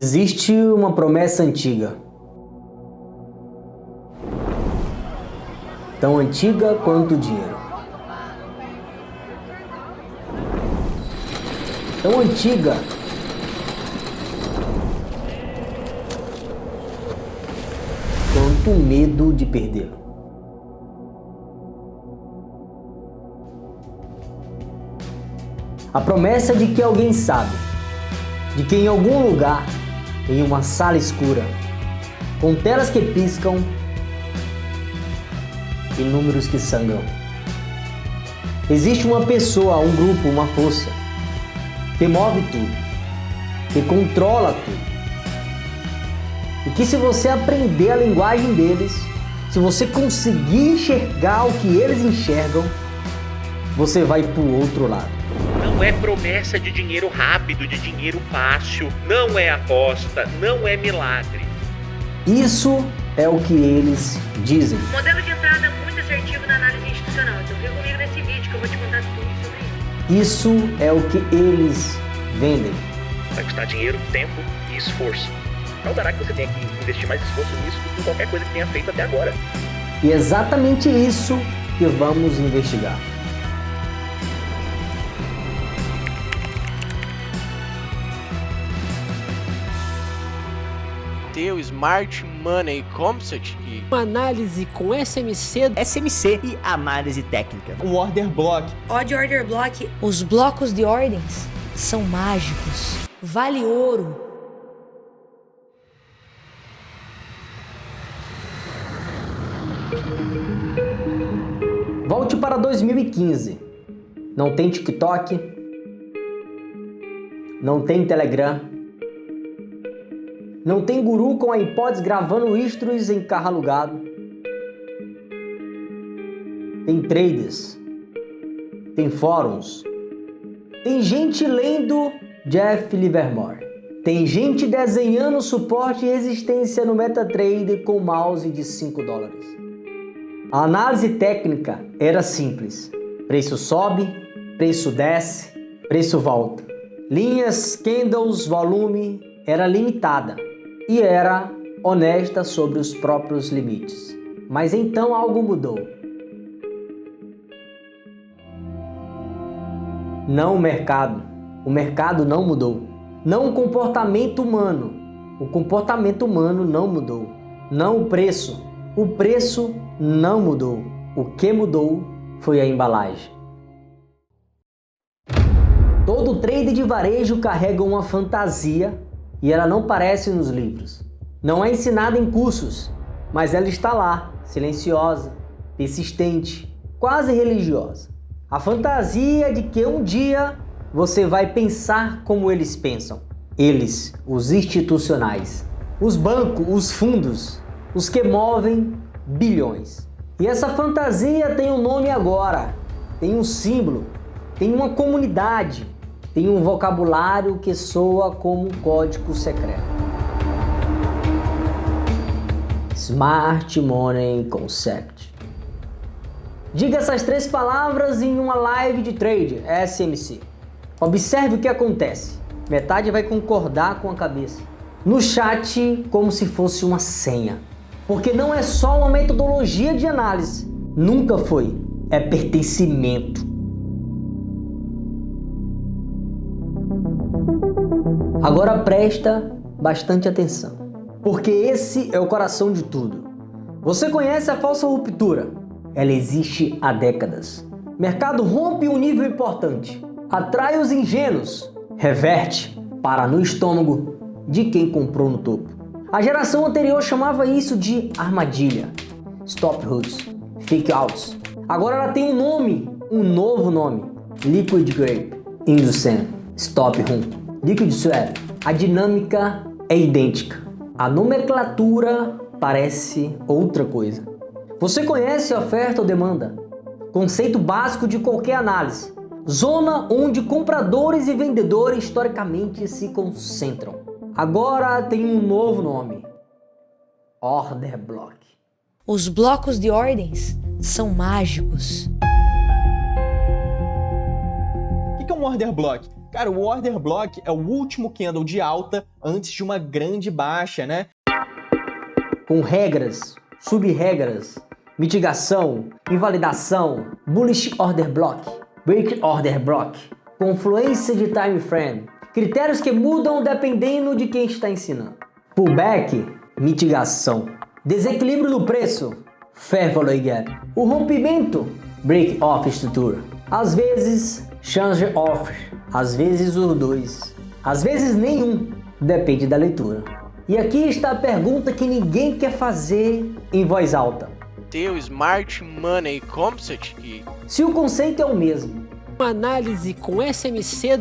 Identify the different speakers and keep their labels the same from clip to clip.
Speaker 1: Existe uma promessa antiga, tão antiga quanto o dinheiro, tão antiga quanto o medo de perdê-lo. A promessa de que alguém sabe, de que em algum lugar, em uma sala escura, com telas que piscam e números que sangram, existe uma pessoa, um grupo, uma força que move tudo, que controla tudo. E que se você aprender a linguagem deles, se você conseguir enxergar o que eles enxergam, você vai para o outro lado.
Speaker 2: Não é promessa de dinheiro rápido, de dinheiro fácil, não é aposta, não é milagre.
Speaker 1: Isso é o que eles dizem.
Speaker 3: Modelo de entrada muito assertivo na análise institucional. Então fica comigo nesse vídeo que eu vou te contar tudo sobre isso.
Speaker 1: Isso é o que eles vendem.
Speaker 2: Vai custar dinheiro, tempo e esforço. Não dará que você tenha que investir mais esforço nisso do que em qualquer coisa que tenha feito até agora.
Speaker 1: E é exatamente isso que vamos investigar.
Speaker 4: O Smart Money Concept,
Speaker 5: uma análise com SMC
Speaker 6: e análise técnica.
Speaker 7: Um order block.
Speaker 3: Odd order block.
Speaker 8: Os blocos de ordens são mágicos. Vale ouro.
Speaker 1: Volte para 2015. Não tem TikTok, não tem Telegram, não tem guru com iPods gravando stories em carro alugado. Tem traders, tem fóruns, tem gente lendo Jeff Livermore, tem gente desenhando suporte e resistência no MetaTrader com mouse de $5. A análise técnica era simples. Preço sobe, preço desce, preço volta. Linhas, candles, volume era limitada e era honesta sobre os próprios limites. Mas então algo mudou. Não o mercado não mudou. Não o comportamento humano não mudou. Não o preço não mudou. O que mudou foi a embalagem. Todo trader de varejo carrega uma fantasia e ela não aparece nos livros. Não é ensinada em cursos, mas ela está lá, silenciosa, persistente, quase religiosa. A fantasia de que um dia você vai pensar como eles pensam. Eles, os institucionais, os bancos, os fundos, os que movem bilhões. E essa fantasia tem um nome agora, tem um símbolo, tem uma comunidade, tem um vocabulário que soa como um código secreto. Smart Money Concept. Diga essas 3 palavras em uma live de trade, SMC. Observe o que acontece. Metade vai concordar com a cabeça. No chat, como se fosse uma senha. Porque não é só uma metodologia de análise. Nunca foi. É pertencimento. Agora presta bastante atenção. Porque esse é o coração de tudo. Você conhece a falsa ruptura? Ela existe há décadas. Mercado rompe um nível importante. Atrai os ingênuos. Reverte. Para no estômago de quem comprou no topo. A geração anterior chamava isso de armadilha, stop hooks, fake outs. Agora ela tem um nome, um novo nome, liquid grape, inducent, stop room, liquid swap. A dinâmica é idêntica, a nomenclatura parece outra coisa. Você conhece oferta ou demanda? Conceito básico de qualquer análise. Zona onde compradores e vendedores historicamente se concentram. Agora tem um novo nome. Order block.
Speaker 8: Os blocos de ordens são mágicos.
Speaker 7: O que é um order block?
Speaker 6: Cara, o order block é o último candle de alta antes de uma grande baixa, né?
Speaker 1: Com regras, sub-regras, mitigação, invalidação, bullish order block, break order block, confluência de time frame, critérios que mudam dependendo de quem está ensinando. Pullback, mitigação, desequilíbrio do preço, fair value gap, o rompimento, break off estrutura, às vezes change off, às vezes os dois, às vezes nenhum, depende da leitura. E aqui está a pergunta que ninguém quer fazer em voz alta.
Speaker 4: Tem o Smart Money Concept que...
Speaker 1: Se o conceito é o mesmo,
Speaker 5: Uma análise com SMC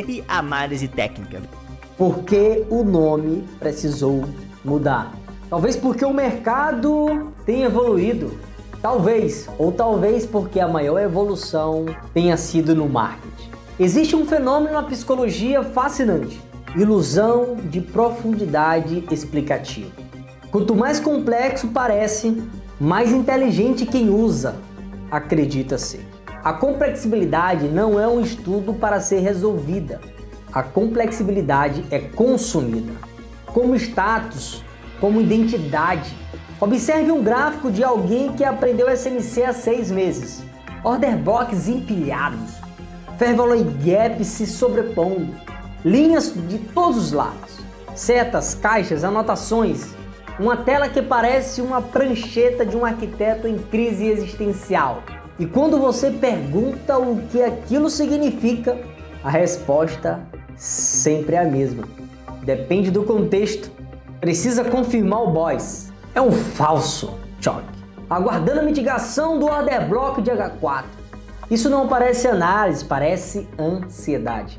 Speaker 7: e análise técnica.
Speaker 1: por que o nome precisou mudar? Talvez porque o mercado tenha evoluído. Talvez, ou talvez porque a maior evolução tenha sido no marketing. Existe um fenômeno na psicologia fascinante: ilusão de profundidade explicativa. Quanto mais complexo parece, mais inteligente quem usa acredita ser. A complexibilidade não é um estudo para ser resolvida. A complexibilidade é consumida. Como status, como identidade. Observe um gráfico de alguém que aprendeu SMC há 6 meses. Order blocks empilhados. Fair value gap se sobrepondo. Linhas de todos os lados. Setas, caixas, anotações. Uma tela que parece uma prancheta de um arquiteto em crise existencial. E quando você pergunta o que aquilo significa, a resposta sempre é a mesma. Depende do contexto. Precisa confirmar o boss. É um falso choque. Aguardando a mitigação do order block de H4. Isso não parece análise, parece ansiedade.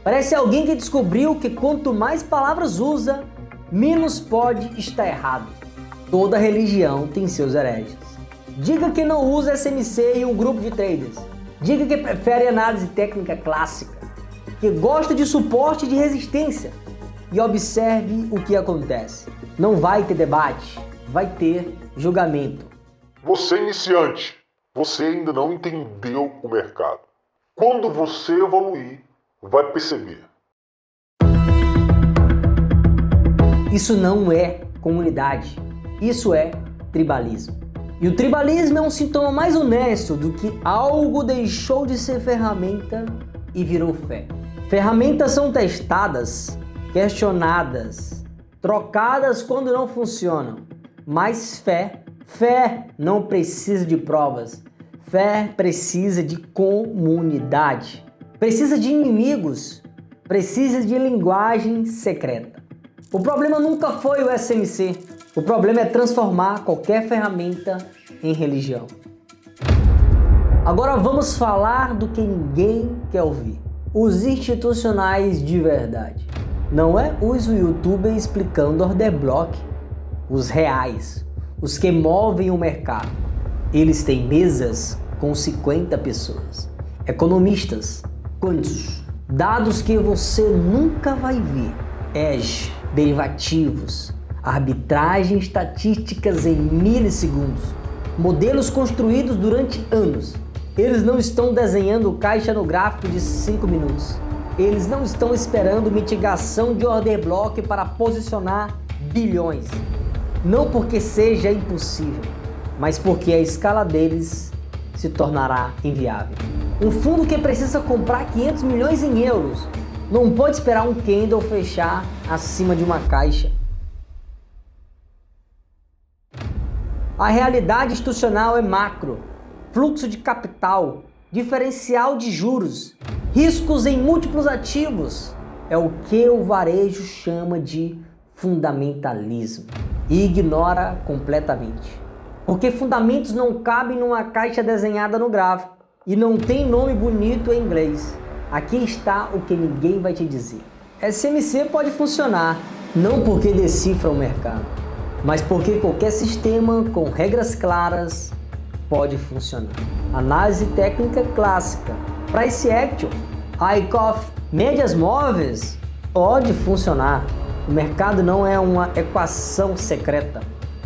Speaker 1: Parece alguém que descobriu que quanto mais palavras usa, menos pode estar errado. Toda religião tem seus hereges. Diga que não usa SMC em um grupo de traders. Diga que prefere análise técnica clássica, que gosta de suporte e de resistência. E observe o que acontece. Não vai ter debate, vai ter julgamento.
Speaker 9: Você iniciante, você ainda não entendeu o mercado. Quando você evoluir, vai perceber.
Speaker 1: Isso não é comunidade, isso é tribalismo. E o tribalismo é um sintoma mais honesto do que algo deixou de ser ferramenta e virou fé. Ferramentas são testadas, questionadas, trocadas quando não funcionam. Mas fé não precisa de provas. Fé precisa de comunidade. Precisa de inimigos. Precisa de linguagem secreta. O problema nunca foi o SMC. O problema é transformar qualquer ferramenta em religião. Agora vamos falar do que ninguém quer ouvir. Os institucionais de verdade. Não é os youtubers explicando order block. Os reais. Os que movem o mercado. Eles têm mesas com 50 pessoas. Economistas. Quantos? Dados que você nunca vai ver. Edge. Derivativos. Arbitragem estatísticas em milissegundos. Modelos construídos durante anos. Eles não estão desenhando caixa no gráfico de 5 minutos. Eles não estão esperando mitigação de order block para posicionar bilhões. Não porque seja impossível, mas porque a escala deles se tornará inviável. Um fundo que precisa comprar 500 milhões em euros não pode esperar um candle fechar acima de uma caixa. A realidade institucional é macro, fluxo de capital, diferencial de juros, riscos em múltiplos ativos. É o que o varejo chama de fundamentalismo e ignora completamente. Porque fundamentos não cabem numa caixa desenhada no gráfico e não tem nome bonito em inglês. Aqui está o que ninguém vai te dizer. SMC pode funcionar, não porque decifra o mercado, mas porque qualquer sistema com regras claras pode funcionar. Análise técnica clássica, price action, ICOF, médias móveis, pode funcionar. O mercado não é uma equação secreta,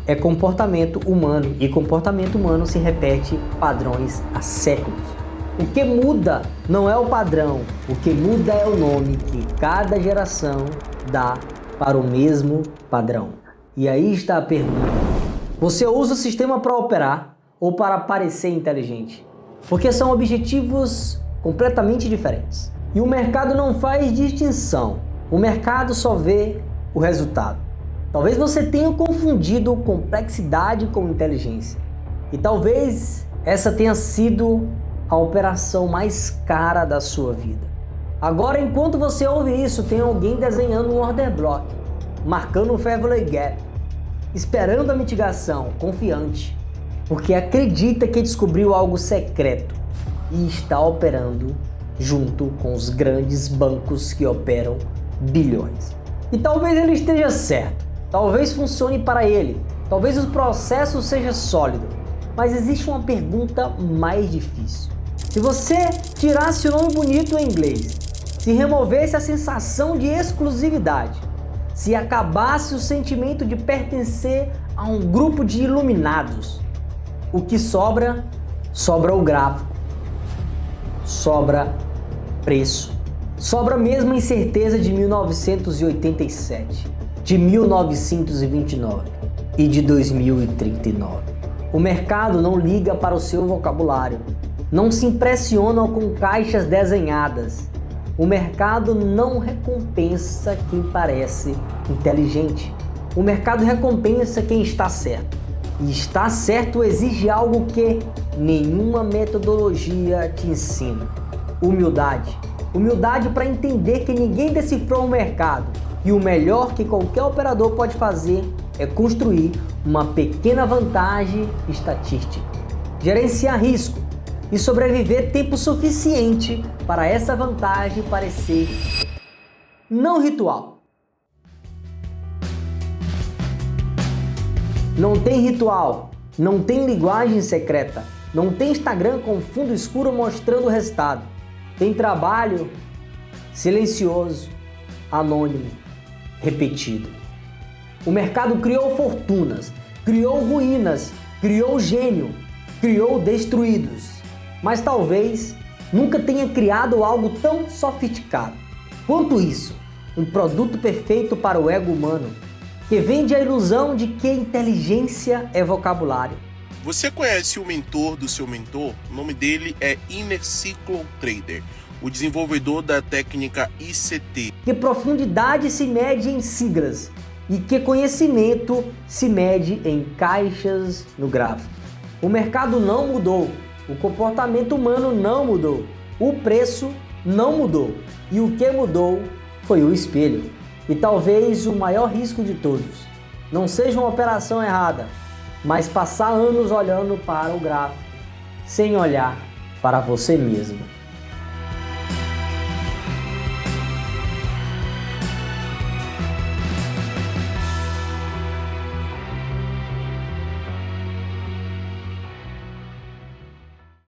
Speaker 1: é comportamento humano, e comportamento humano se repete padrões há séculos. O que muda não é o padrão, o que muda é o nome que cada geração dá para o mesmo padrão. E aí está a pergunta: você usa o sistema para operar ou para parecer inteligente? Porque são objetivos completamente diferentes. E o mercado não faz distinção, o mercado só vê o resultado. Talvez você tenha confundido complexidade com inteligência. E talvez essa tenha sido a operação mais cara da sua vida. Agora, enquanto você ouve isso, tem alguém desenhando um order block, marcando um fair value gap, esperando a mitigação, confiante, porque acredita que descobriu algo secreto e está operando junto com os grandes bancos que operam bilhões. E talvez ele esteja certo, talvez funcione para ele, talvez o processo seja sólido, mas existe uma pergunta mais difícil. Se você tirasse o nome bonito em inglês, se removesse a sensação de exclusividade, se acabasse o sentimento de pertencer a um grupo de iluminados, o que sobra? Sobra o gráfico, sobra preço, sobra mesmo a incerteza de 1987, de 1929 e de 2039. O mercado não liga para o seu vocabulário, não se impressiona com caixas desenhadas. O mercado não recompensa quem parece inteligente. O mercado recompensa quem está certo. E estar certo exige algo que nenhuma metodologia te ensina: humildade. Humildade para entender que ninguém decifrou o mercado e o melhor que qualquer operador pode fazer é construir uma pequena vantagem estatística, gerenciar risco e sobreviver tempo suficiente para essa vantagem parecer não ritual. Não tem ritual, não tem linguagem secreta, não tem Instagram com fundo escuro mostrando o resultado. Tem trabalho silencioso, anônimo, repetido. O mercado criou fortunas, criou ruínas, criou gênio, criou destruídos. Mas talvez nunca tenha criado algo tão sofisticado quanto isso, um produto perfeito para o ego humano, que vende a ilusão de que inteligência é vocabulário.
Speaker 10: Você conhece o mentor do seu mentor? O nome dele é Inner Circle Trader, o desenvolvedor da técnica ICT.
Speaker 1: Que profundidade se mede em siglas e que conhecimento se mede em caixas no gráfico. O mercado não mudou. O comportamento humano não mudou, o preço não mudou e o que mudou foi o espelho. E talvez o maior risco de todos não seja uma operação errada, mas passar anos olhando para o gráfico sem olhar para você mesmo.